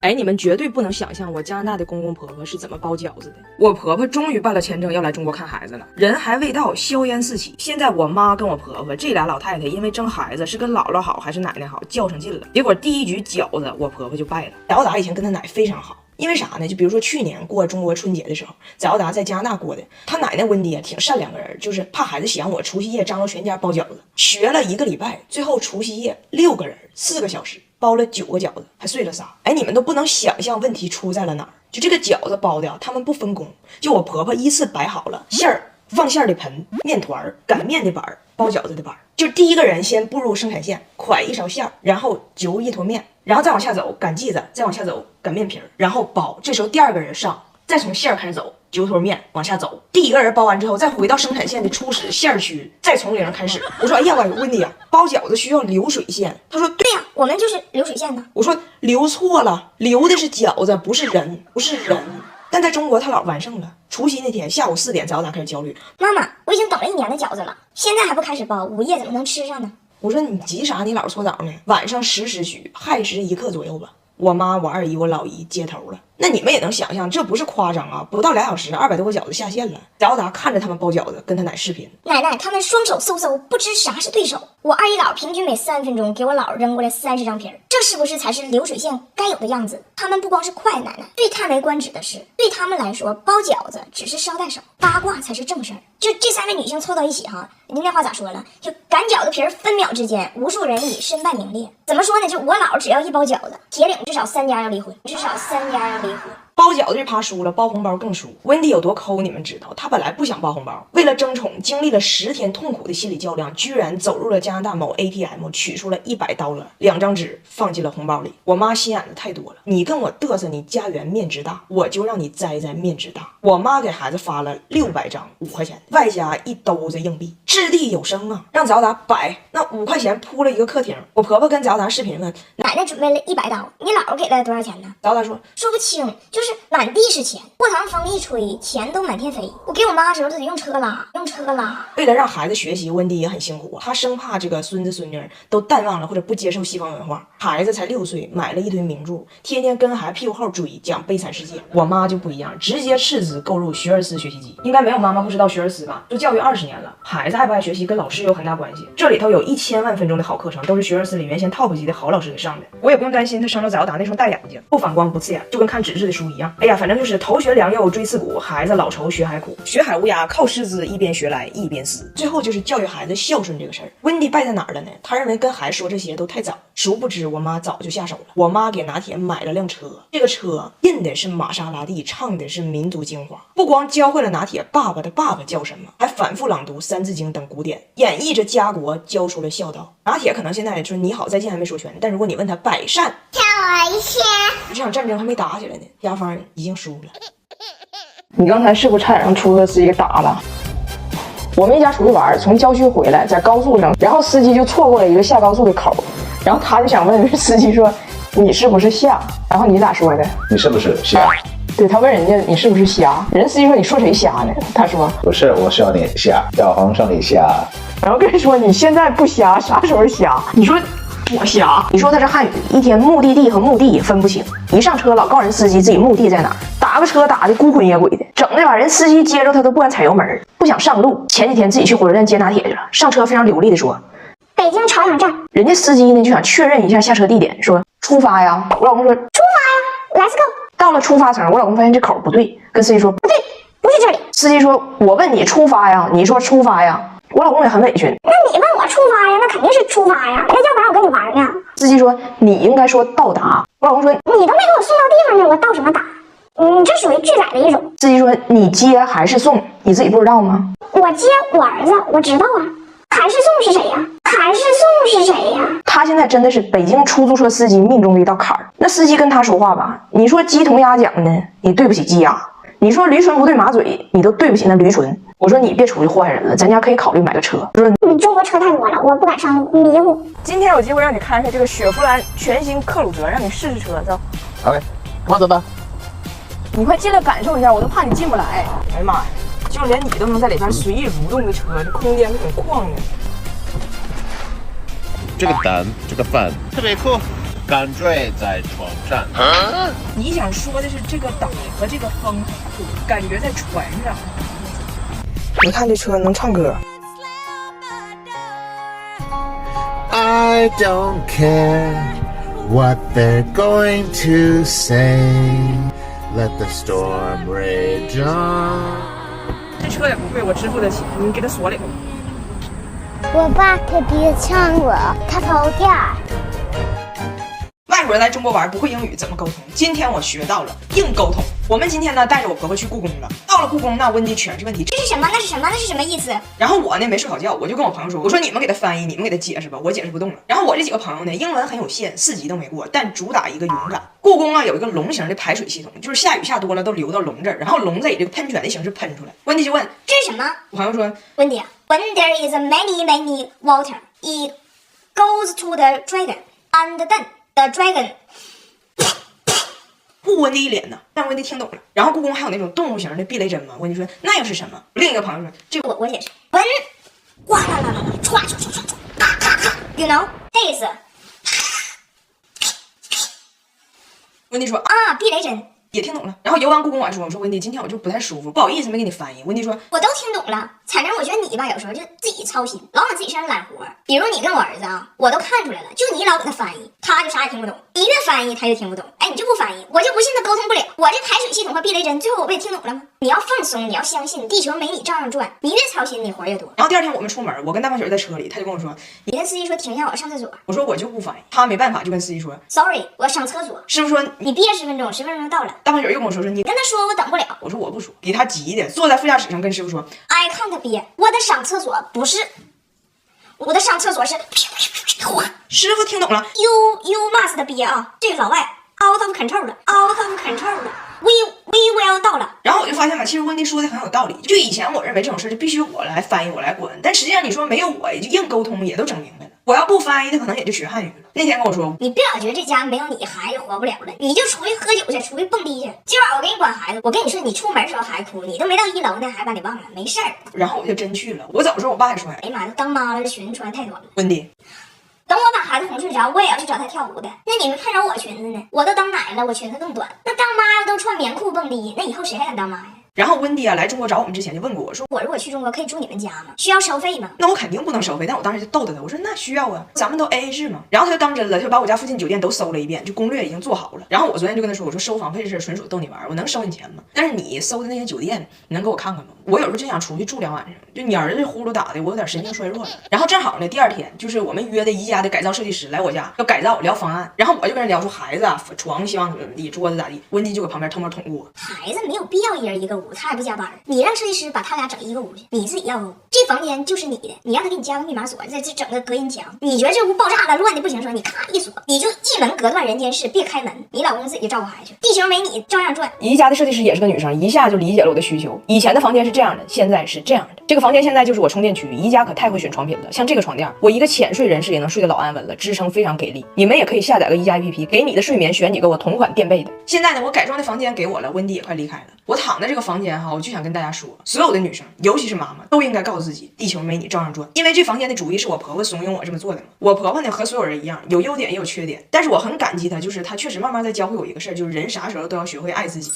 哎，你们绝对不能想象我加拿大的公公婆婆是怎么包饺子的。我婆婆终于办了签证，要来中国看孩子了，人还未到，硝烟四起。现在我妈跟我婆婆这俩老太太，因为争孩子是跟姥姥好还是奶奶好，较上劲了。结果第一局饺子，我婆婆就败了。早达以前跟她奶非常好。因为啥呢？就比如说去年过中国春节的时候，早达在加拿大过的，他奶奶温迪也挺善良个人，就是怕孩子想我，除夕夜张罗全家包饺子，学了1个礼拜，最后除夕夜6个人4个小时包了9个饺子，还碎了仨。哎，你们都不能想象问题出在了哪儿。就这个饺子包的，他们不分工，就我婆婆依次摆好了馅儿、放馅儿的盆、面团、擀面的板、包饺子的板。就第一个人先步入生产线，蒯一勺馅儿，然后揪一坨面，然后再往下走擀剂子，再往下走擀面皮，然后包。这时候第二个人上，再从馅儿开始走，揪坨面往下走。第一个人包完之后，再回到生产线的初始馅儿区，再从零开始。我说哎呀，我问你呀，包饺子需要流水线。他说对呀，我们就是流水线的。我说流错了，流的是饺子，不是人，不是人。但在中国他老完胜了。除夕那天下午4点，早打开始焦虑。妈妈，我已经等了1年的饺子了，现在还不开始包，午夜怎么能吃上呢？我说你急啥？你老搓澡呢？晚上10时许，亥时1刻左右吧。我妈、我二姨、我老姨接头了。那你们也能想象，这不是夸张啊！不到2小时，200多个饺子下线了。早达看着他们包饺子，跟他奶视频。奶奶，他们双手嗖嗖，不知啥是对手。我二姨姥平均每3分钟给我姥扔过来30张皮儿，这是不是才是流水线该有的样子？他们不光是快，奶奶，最叹为观止的是，对他们来说，包饺子只是捎带手，八卦才是正事儿。就这3位女性凑到一起哈，人家那话咋说了？就擀饺子皮儿分秒之间，无数人以身败名裂。怎么说呢？就我姥只要一包饺子，铁岭至少3家要离婚，至少3家要离婚。包饺子这趴输了，包红包更输。温迪有多抠，你们知道？他本来不想包红包，为了争宠，经历了10天痛苦的心理较量，居然走入了加拿大某 ATM， 取出了$100，2张纸放进了红包里。我妈心眼子太多了，你跟我嘚瑟你家园面值大，我就让你栽在面值大。我妈给孩子发了600张5块钱，外加1兜子硬币，掷地有声啊！让早达摆那5块钱铺了一个客厅。我婆婆跟早达视频问，奶奶准备了100刀，你姥给了多少钱呢？早达说不清，就是满地是钱，过堂风一吹，钱都满天飞。我给我妈的时候都得用车拉。为了让孩子学习，温迪也很辛苦啊，他生怕这个孙子孙女都淡忘了或者不接受西方文化。孩子才6岁，买了一堆名著，天天跟孩子屁股后追讲悲惨世界。我妈就不一样，直接斥资购入学而思学习机。应该没有妈妈不知道学而思吧？做教育20年了，孩子爱不爱学习跟老师有很大关系。这里头有1000万分钟的好课程，都是学而思里原先 top 级的好老师给上的。我也不用担心他生了早打那双大眼睛，不反光不刺眼，就跟看纸质的书一样。哎呀，反正就是头学良莠追刺股，孩子老愁学海苦，学海无涯靠师资，一边学来一边思。最后就是教育孩子孝顺这个事儿。温迪败在哪儿了呢？他认为跟孩子说这些都太早，殊不知我妈早就下手了。我妈给拿铁买了辆车，这个车印的是玛莎拉蒂，唱的是民族精华。不光教会了拿铁爸爸的爸爸叫什么，还反复朗读《三字经》等古典，演绎着家国，教出了孝道。拿铁可能现在说你好再见还没说全，但如果你问他百善，跳我一下，这场战争还没打起来呢，甲方已经输了。你刚才是不是差点让出租车司机给打了？我们一家出去玩，从郊区回来，在高速上，然后司机就错过了一个下高速的口，然后他就想问司机说：“你是不是瞎？”然后你咋说的？你是不是瞎？对，他问人家你是不是瞎，人司机说：“你说谁瞎呢？”他说：“不是，我说你瞎，叫皇上你瞎。”然后跟人说：“你现在不瞎，啥时候瞎？”你说我瞎？你说他是汉语，一天目的地和目的也分不清，一上车老告人司机自己目的在哪儿，打个车打的孤魂野鬼的，整的把人司机接着他都不敢踩油门，不想上路。前几天自己去火车站接拿铁去了，上车非常流利的说：“北京朝阳站。”人家司机呢就想确认一下下车地点，说：“出发呀。”我老公说：“出发呀 ，Let's go。”到了出发层，我老公发现这口不对，跟司机说：“不对，不是这里。”司机说：“我问你出发呀，你说出发呀。”我老公也很委屈，那你问我出发呀，那肯定是出发呀，那要不然我跟你玩呢。司机说：“你应该说到达。”我老公说：“你都没给我送到地方呢，我到什么达？这属于拒载的一种。”司机说：“你接还是送？你自己不知道吗？”我接我儿子，我知道啊。还是送是谁呀？还是送是谁呀？他现在真的是北京出租车司机命中的一道坎儿。那司机跟他说话吧，你说鸡同鸭讲呢，你对不起鸡鸭；你说驴唇不对马嘴，你都对不起那驴唇。我说你别出去祸害人了，咱家可以考虑买个车。我说你中国车太多了，我不敢上迷糊。今天有机会让你看一下这个雪佛兰全新克鲁泽，让你试试车，走。OK， 我走吧。你快进来感受一下，我都怕你进不来。哎呀妈呀，就连你都能在里边随意蠕动的车，这空间可挺旷的。这个胆，这个饭特别酷。敢睡在床上。你想说的是这个岛和这个风感觉在船上。你看这车能唱歌。I don't care what they're going to say. Let the storm rage on. 这车也不贵，我支付得起，你给他锁里头。我爸特别呛我，他跑调。外国人来中国玩不会英语怎么沟通？今天我学到了硬沟通。我们今天呢带着我婆婆去故宫了。到了故宫，那温迪全是问题。这是什么？那是什么？那是什么意思？然后我呢没睡好觉，我就跟我朋友说，我说你们给他翻译，你们给他解释吧，我解释不动了。然后我这几个朋友呢，英文很有限，4级都没过，但主打一个勇敢。故宫啊有一个龙形的排水系统，就是下雨下多了都流到龙这儿，然后龙再以这个喷泉的形式喷出来。温迪就问这是什么？我朋友说，温迪啊，When there is many water, it goes to the dragon, and then the dragon. 护温迪一脸呢，但温迪听懂了。然后故宫还有那种动物型的避雷针吗？温迪说那又是什么？另一个朋友说这我解释，When 哗啦啦啦啦，唰唰唰唰，咔咔咔 ，You know this？ 温迪说啊，避雷针。也听懂了。然后游完故宫我还说，我说温迪今天我就不太舒服，不好意思没给你翻译。温迪说我都听懂了，反正我觉得你吧有时候就自己操心，老往自己身上揽活。比如你跟我儿子啊，我都看出来了，就你老给他翻译，他就啥也听不懂。你越翻译他越听不懂。哎，你就不翻译，我就不信他沟通不了。我这排水系统和避雷针，最后我不也听懂了吗？你要放松，你要相信，地球没你照样转。你越操心，你活越多。然后第二天我们出门，我跟大胖雪在车里，他就跟我说，你跟司机说停下，我上厕所。我说我就不翻译，他没办法就跟司机说 Sorry， 我上厕所。师傅说你憋10分钟，10分钟就到了。大胖雪又跟我说你跟他说我等不了。我说我不说，给他急的，坐在副驾驶上跟师傅说 I can't 憋，我的上厕所不是，我的上厕所是，师傅听懂了 You must 憋啊，这个老外 out of control 了 ，out of control 了。We will 到了。然后我就发现了，其实温迪说的很有道理。就以前我认为这种事就必须我来翻译，我来管，但实际上你说没有我，也就硬沟通也都整明白了。我要不翻译，他可能也就学汉语了。那天跟我说，你别老觉得这家没有你孩子活不了了，你就出去喝酒去，出去蹦迪去。今晚我给你管孩子，我跟你说，你出门时候孩子哭，你都没到1楼呢，还把你忘了，没事儿。然后我就真去了。我走的时候，我爸还说，哎呀妈呀，当妈了，这裙子穿太短了。温迪，等我把孩子哄睡着，我也要去找他跳舞的。那你们看着我裙子呢？我都当奶了，我裙子更短。那当妈要都穿棉裤蹦迪，那以后谁还敢当妈呀？然后温迪啊来中国找我们之前就问过我说，我如果去中国可以住你们家吗？需要收费吗？那我肯定不能收费。但我当时就逗他，我说那需要啊，咱们都 AA 制嘛。然后他就当真了，他就把我家附近酒店都搜了一遍，就攻略已经做好了。然后我昨天就跟他说，我说收房费这事纯属逗你玩，我能收你钱吗？但是你搜的那些酒店，你能给我看看吗？我有时候就想出去住2晚上，就你儿子呼噜打的，我有点神经衰弱了。然后正好呢，第2天就是我们约的宜家的改造设计师来我家要改造聊方案，然后我就跟人聊说孩子啊，床希望怎么地，桌子咋地，温迪就搁旁边偷摸捅我。孩子没有必要一人一个屋，他也不加班。你让设计师把他俩整一个屋去，你自己要个屋，这房间就是你的，你让他给你加个密码锁，再整个隔音墙。你觉得这屋爆炸了，乱的不行，说你咔一锁，你就一门隔断人间事，别开门，你老公自己就照顾孩子去，地球没你照样转。宜家的设计师也是个女生，一下就理解了我的需求。以前的房间是这样的，现在是这样的。这个房间现在就是我充电区。宜家可太会选床品了，像这个床垫，我一个浅睡人士也能睡得老安稳了，支撑非常给力。你们也可以下载个宜家 APP， 给你的睡眠选几个我同款垫被的。现在呢，我改装的房间给我了，温迪也快离开了。我躺在这个房间哈，我就想跟大家说，所有的女生，尤其是妈妈，都应该告诉自己，地球没你照样转。因为这房间的主意是我婆婆怂恿我这么做的嘛。我婆婆呢和所有人一样，有优点也有缺点，但是我很感激她，就是她确实慢慢在教会我一个事儿，就是人啥时候都要学会爱自己。